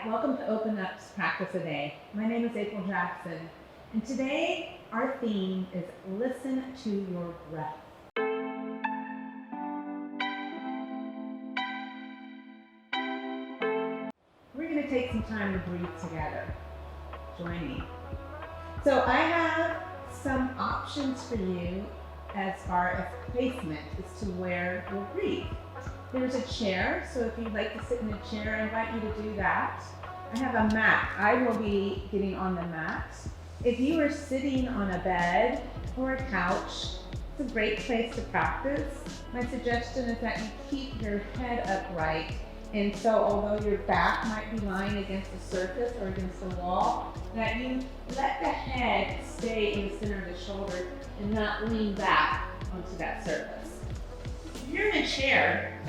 Hi, welcome to Open Up's Practice a Day. My name is April Jackson, and today our theme is Listen to Your Breath. We're going to take some time to breathe together. Join me. So I have some options for you as far as placement as to where you'll breathe. There's a chair, so if you'd like to sit in a chair, I invite you to do that. I have a mat. I will be getting on the mat. If you are sitting on a bed or a couch, it's a great place to practice. My suggestion is that you keep your head upright. And so although your back might be lying against the surface or against the wall, that you let the head stay in the center of the shoulder and not lean back onto that surface. If you're in a chair,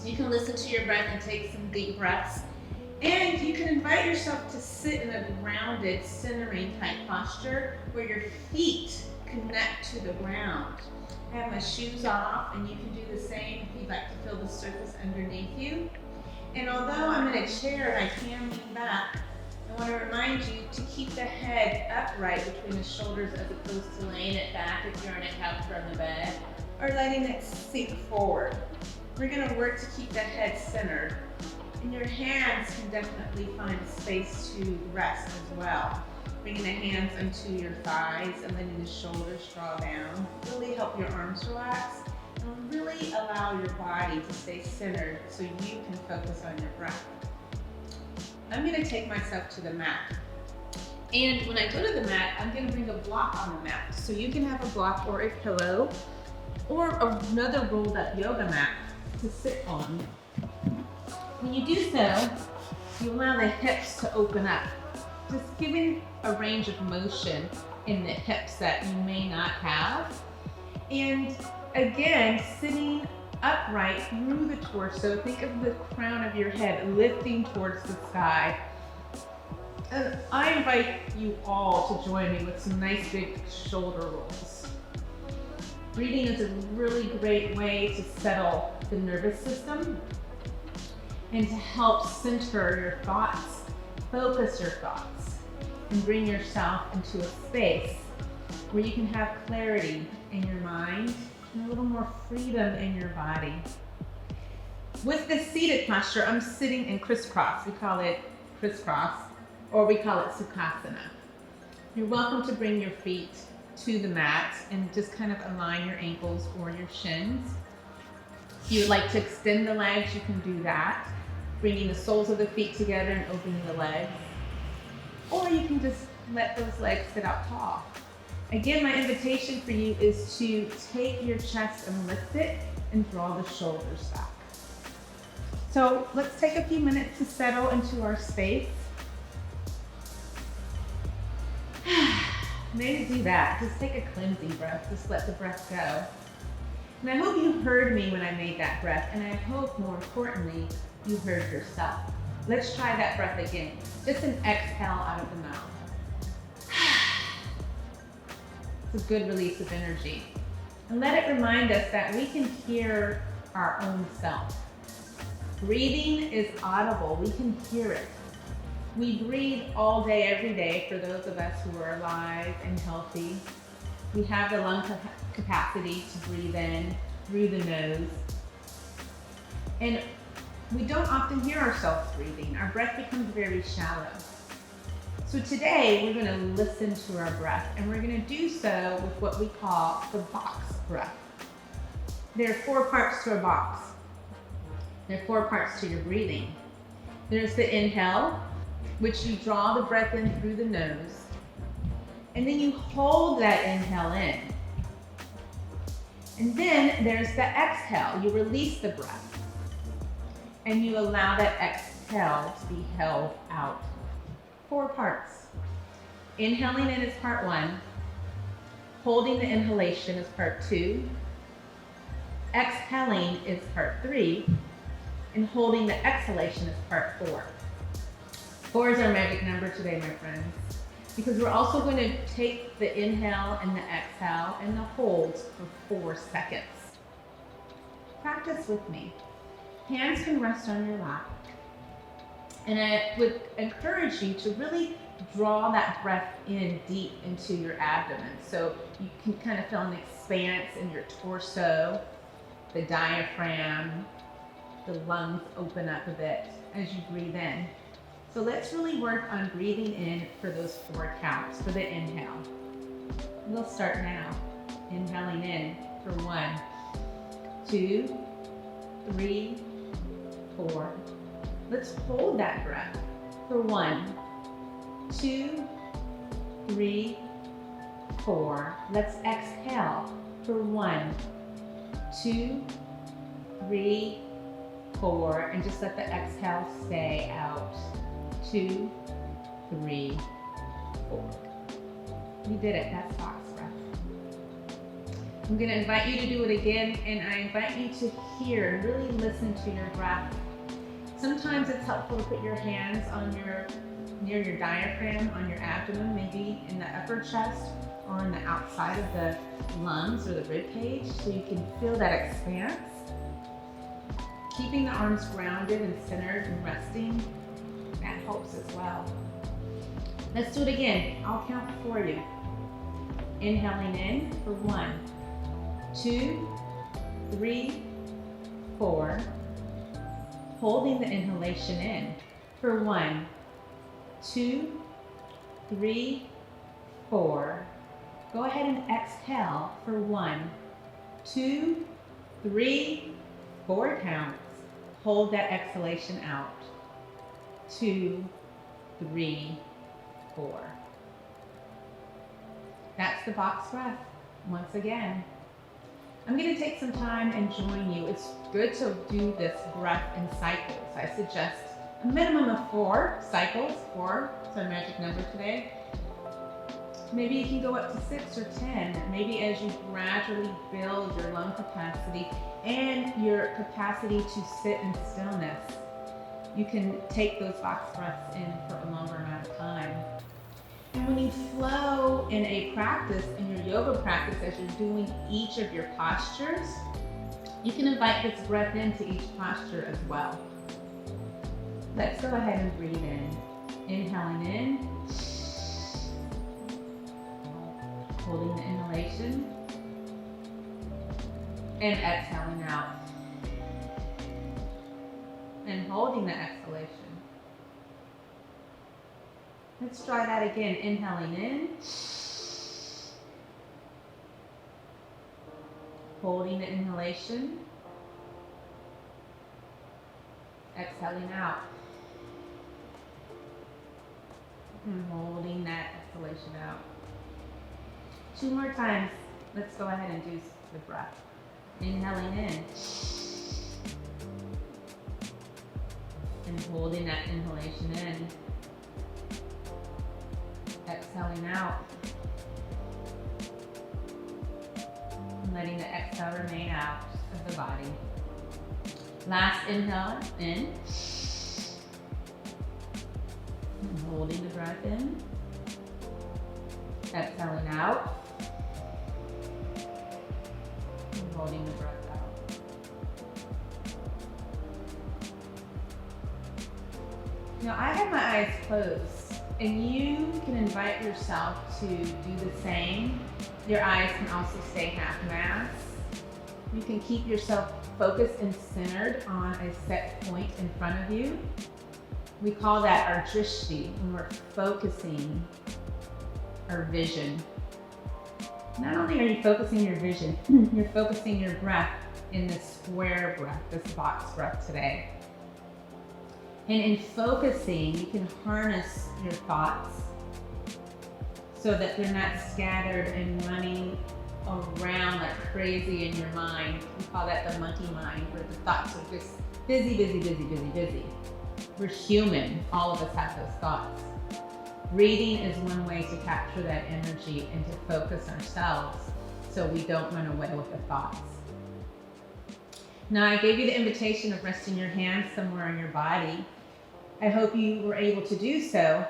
you can listen to your breath and take some deep breaths. And you can invite yourself to sit in a grounded, centering type posture where your feet connect to the ground. I have my shoes off, and you can do the same if you'd like to feel the surface underneath you. And although I'm in a chair and I can lean back, I want to remind you to keep the head upright between the shoulders as opposed to laying it back if you're on a couch or on the bed, or letting it sink forward. We're going to work to keep the head centered. And your hands can definitely find a space to rest as well. Bringing the hands into your thighs and letting the shoulders draw down. Really help your arms relax and really allow your body to stay centered so you can focus on your breath. I'm going to take myself to the mat. And when I go to the mat, I'm going to bring a block on the mat. So you can have a block or a pillow or another rolled up yoga mat to sit on. When you do so, you allow the hips to open up, just giving a range of motion in the hips that you may not have. And again, sitting upright through the torso, think of the crown of your head lifting towards the sky. And I invite you all to join me with some nice big shoulder rolls. Breathing is a really great way to settle the nervous system and to help center your thoughts, focus your thoughts, and bring yourself into a space where you can have clarity in your mind and a little more freedom in your body. With this seated posture, I'm sitting in crisscross. We call it crisscross, or we call it Sukhasana. You're welcome to bring your feet to the mat and just kind of align your ankles or your shins. If you would like to extend the legs, you can do that, bringing the soles of the feet together and opening the legs. Or you can just let those legs sit out tall. Again, my invitation for you is to take your chest and lift it and draw the shoulders back. So let's take a few minutes to settle into our space. Maybe do that. Just take a cleansing breath. Just let the breath go. And I hope you heard me when I made that breath, and I hope more importantly, you heard yourself. Let's try that breath again. Just an exhale out of the mouth. It's a good release of energy. And let it remind us that we can hear our own self. Breathing is audible. We can hear it. We breathe all day, every day for those of us who are alive and healthy. We have the lung capacity to breathe in through the nose. And we don't often hear ourselves breathing. Our breath becomes very shallow. So today we're going to listen to our breath, and we're going to do so with what we call the box breath. There are 4 parts to a box. There are 4 parts to your breathing. There's the inhale, which you draw the breath in through the nose, and then you hold that inhale in. And then there's the exhale. You release the breath, and you allow that exhale to be held out. 4 parts. Inhaling in is part 1. Holding the inhalation is part 2. Exhaling is part 3. And holding the exhalation is part 4. 4 is our magic number today, my friends, because we're also going to take the inhale and the exhale and the holds for 4 seconds. Practice with me. Hands can rest on your lap. And I would encourage you to really draw that breath in deep into your abdomen. So you can kind of feel an expanse in your torso, the diaphragm, the lungs open up a bit as you breathe in. So let's really work on breathing in for those 4 counts for the inhale. We'll start now. Inhaling in for 1, 2, 3, 4. Let's hold that breath for 1, 2, 3, 4. Let's exhale for 1, 2, 3, 4. And just let the exhale stay out. 2, 3, 4. You did it. That's box breath. I'm going to invite you to do it again, and I invite you to hear, really listen to your breath. Sometimes it's helpful to put your hands on near your diaphragm, on your abdomen, maybe in the upper chest or on the outside of the lungs or the rib cage, so you can feel that expanse. Keeping the arms grounded and centered and resting, that helps as well. Let's do it again. I'll count for you. Inhaling in for 1, 2, 3, 4. Holding the inhalation in for 1, 2, 3, 4. Go ahead and exhale for 1, 2, 3, 4 counts. Hold that exhalation out. 2, 3, 4. That's the box breath. Once again, I'm going to take some time and join you. It's good to do this breath in cycles. I suggest a minimum of 4 cycles. 4 is our magic number today. Maybe you can go up to 6 or 10. Maybe as you gradually build your lung capacity and your capacity to sit in stillness, you can take those box breaths in for a longer amount of time. And when you flow in a practice, in your yoga practice, as you're doing each of your postures, you can invite this breath into each posture as well. Let's go ahead and breathe in. Inhaling in, holding the inhalation, and exhaling out. And holding the exhalation. Let's try that again. Inhaling in, holding the inhalation, exhaling out, and holding that exhalation out. 2 more times. Let's go ahead and do the breath. Inhaling in, and holding that inhalation in. Exhaling out. And letting the exhale remain out of the body. Last inhale in. And holding the breath in. Exhaling out. And holding the breath out. Now I have my eyes closed. And you can invite yourself to do the same. Your eyes can also stay half mast. You can keep yourself focused and centered on a set point in front of you. We call that our drishti, when we're focusing our vision. Not only are you focusing your vision, you're focusing your breath in this square breath, this box breath today. And in focusing, you can harness your thoughts so that they're not scattered and running around like crazy in your mind. We call that the monkey mind, where the thoughts are just busy. We're human. All of us have those thoughts. Breathing is one way to capture that energy and to focus ourselves so we don't run away with the thoughts. Now, I gave you the invitation of resting your hands somewhere on your body. I hope you were able to do so.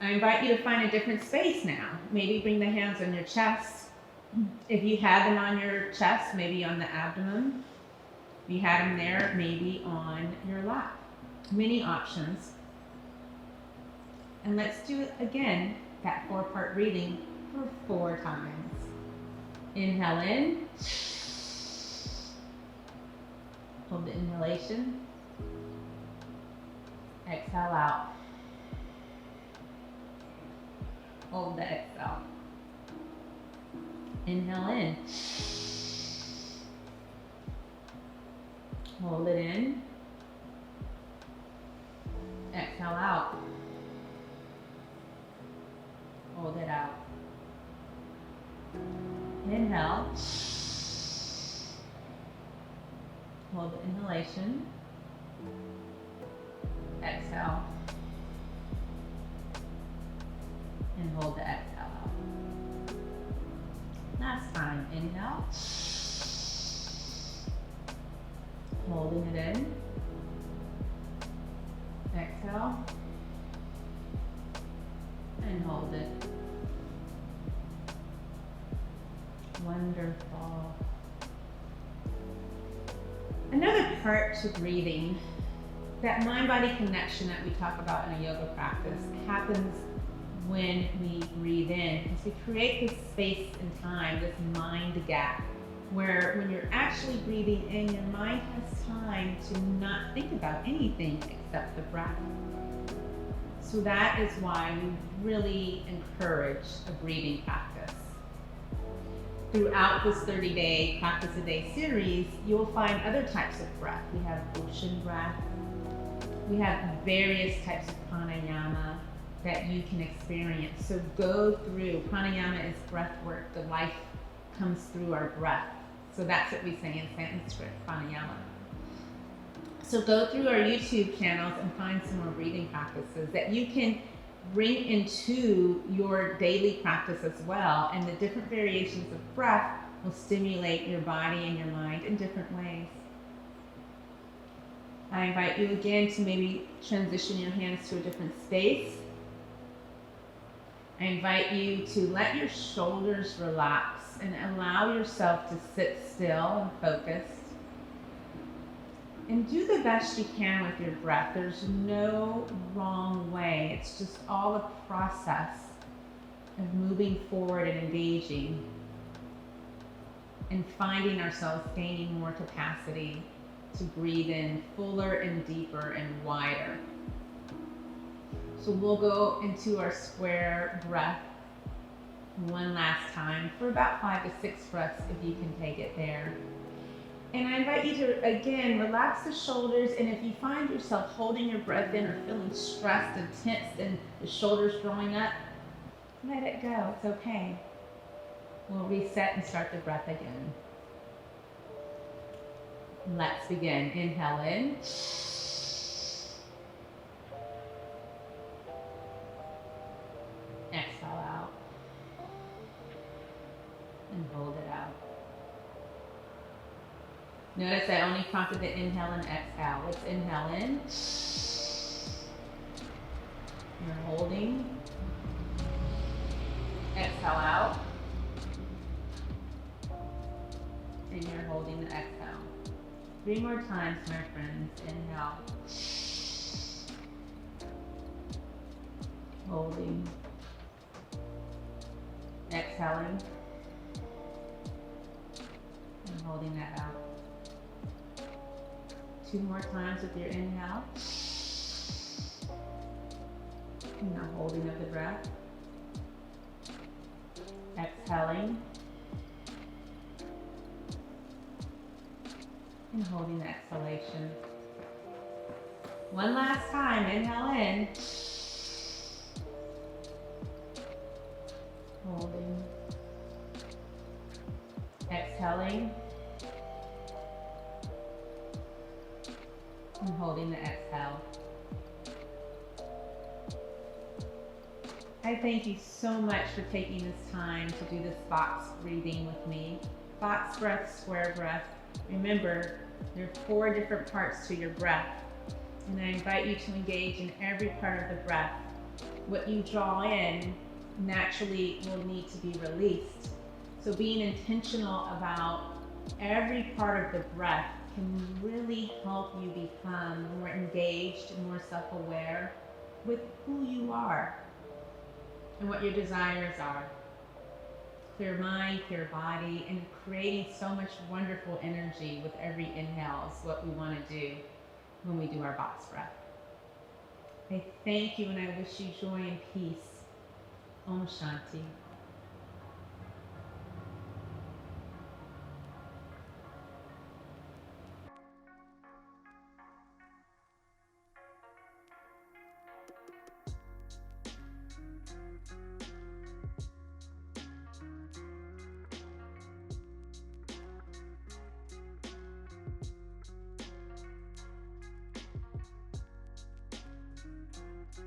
I invite you to find a different space now. Maybe bring the hands on your chest. If you had them on your chest, maybe on the abdomen. If you had them there, maybe on your lap. Many options. And let's do it again, that 4-part breathing for 4 times. Inhale in. Hold the inhalation. Exhale out. Hold the exhale. Inhale in. Hold it in. Exhale out. Hold it out. Inhale. Hold the inhalation. Exhale. And hold the exhale out. Last time. Inhale. Holding it in. Exhale. And hold it. Wonderful. Another part to breathing, that mind-body connection that we talk about in a yoga practice happens when we breathe in, because we create this space and time, this mind gap, where when you're actually breathing in, your mind has time to not think about anything except the breath. So that is why we really encourage a breathing practice. Throughout this 30-day Practice a Day series, you'll find other types of breath. We have ocean breath. We have various types of pranayama that you can experience. So go through. Pranayama is breath work. The life comes through our breath. So that's what we say in Sanskrit, pranayama. So go through our YouTube channels and find some more breathing practices that you can bring into your daily practice as well. And the different variations of breath will stimulate your body and your mind in different ways. I invite you again to maybe transition your hands to a different space. I invite you to let your shoulders relax and allow yourself to sit still and focused. And do the best you can with your breath. There's no wrong way. It's just all a process of moving forward and engaging and finding ourselves gaining more capacity to breathe in fuller and deeper and wider. So we'll go into our square breath one last time for about 5 to 6 breaths if you can take it there. And I invite you to, again, relax the shoulders, and if you find yourself holding your breath in or feeling stressed and tensed and the shoulders drawing up, let it go. It's okay. We'll reset and start the breath again. Let's begin. Inhale in. Exhale out. And hold it out. Notice I only prompted the inhale and exhale. Let's inhale in. You're holding. Exhale out. And you're holding the exhale. 3 more times, my friends. Inhale. Holding. Exhaling. And holding that out. 2 more times with your inhale. And now holding of the breath. Exhaling. And holding the exhalation. One last time. Inhale in. Holding. Exhaling. And holding the exhale. I thank you so much for taking this time to do this box breathing with me. Box breath, square breath. Remember, there are 4 different parts to your breath, and I invite you to engage in every part of the breath. What you draw in naturally will need to be released. So being intentional about every part of the breath can really help you become more engaged and more self-aware with who you you are and what your desires are. Clear mind, clear body, and creating so much wonderful energy with every inhale is what we want to do when we do our box breath. I thank you and I wish you joy and peace. Om Shanti.